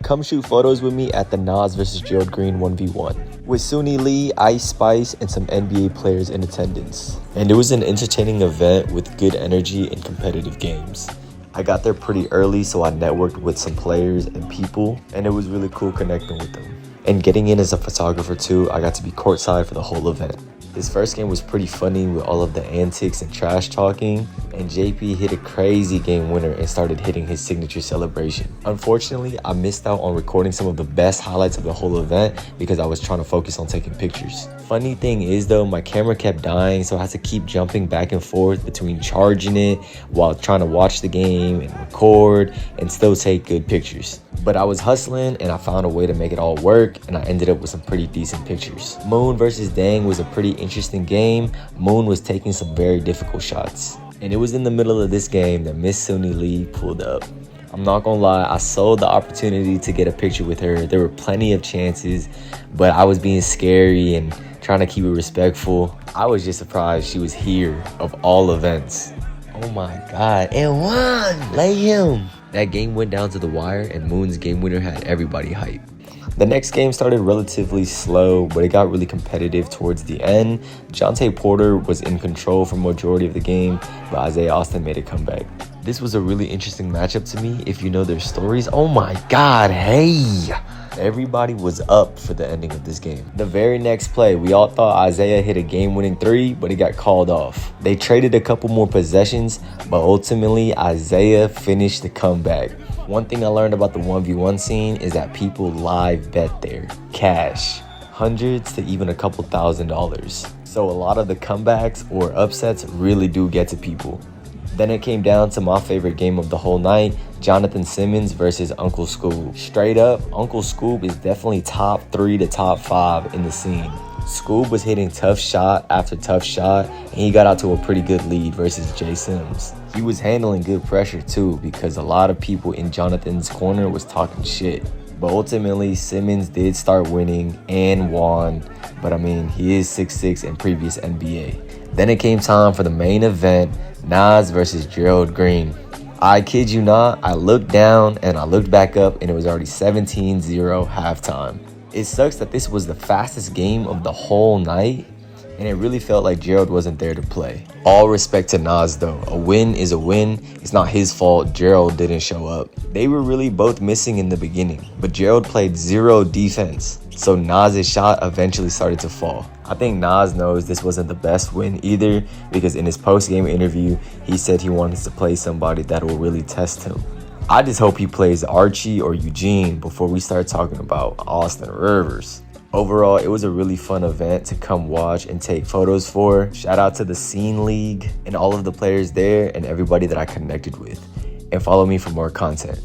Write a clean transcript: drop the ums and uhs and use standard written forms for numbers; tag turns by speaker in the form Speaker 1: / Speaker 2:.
Speaker 1: Come shoot photos with me at the Nas vs Gerald Green 1v1 with Suni Lee, Ice Spice, and some NBA players in attendance. And it was an entertaining event with good energy and competitive games. I got there pretty early, so I networked with some players and people, and it was really cool connecting with them. And getting in as a photographer too, I got to be courtside for the whole event. This first game was pretty funny with all of the antics and trash talking, and JP hit a crazy game winner and started hitting his signature celebration. Unfortunately, I missed out on recording some of the best highlights of the whole event because I was trying to focus on taking pictures. Funny thing is though, my camera kept dying, so I had to keep jumping back and forth between charging it while trying to watch the game and record and still take good pictures. But I was hustling and I found a way to make it all work, and I ended up with some pretty decent pictures. Moon versus Dang was a pretty interesting game. Moon was taking some very difficult shots. And it was in the middle of this game that Miss Suni Lee pulled up. I'm not gonna lie, I sold the opportunity to get a picture with her. There were plenty of chances, but I was being scary and trying to keep it respectful. I was just surprised she was here of all events. Oh my God, and won! Lay him! That game went down to the wire, and Moon's game winner had everybody hyped. The next game started relatively slow, but it got really competitive towards the end. Jonte Porter was in control for majority of the game, but Isaiah Austin made a comeback. This was a really interesting matchup to me if you know their stories. Oh my God, hey! Everybody was up for the ending of this game. The very next play, we all thought Isaiah hit a game-winning three, but he got called off. They traded a couple more possessions, but ultimately Isaiah finished the comeback. One thing I learned about the 1v1 scene is that people live bet there. Cash. Hundreds to even a couple $1,000s. So a lot of the comebacks or upsets really do get to people. Then it came down to my favorite game of the whole night, Jonathan Simmons versus Uncle Scoob. Straight up, Uncle Scoob is definitely top 3 to top 5 in the scene. Scoob was hitting tough shot after tough shot, and he got out to a pretty good lead versus Jay Sims. He was handling good pressure too, because a lot of people in Jonathan's corner was talking shit. But ultimately, Simmons did start winning and won, but I mean, he is 6'6" in previous NBA. Then it came time for the main event, Nas versus Gerald Green. I kid you not, I looked down and I looked back up and it was already 17-0 halftime. It sucks that this was the fastest game of the whole night, and it really felt like Gerald wasn't there to play. All respect to Nas though, a win is a win. It's not his fault Gerald didn't show up. They were really both missing in the beginning, but Gerald played zero defense, so Nas's shot eventually started to fall. I think Nas knows this wasn't the best win either, because in his post-game interview, he said he wanted to play somebody that will really test him. I just hope he plays Archie or Eugene before we start talking about Austin Rivers. Overall, it was a really fun event to come watch and take photos for. Shout out to the Scene League and all of the players there and everybody that I connected with. And follow me for more content.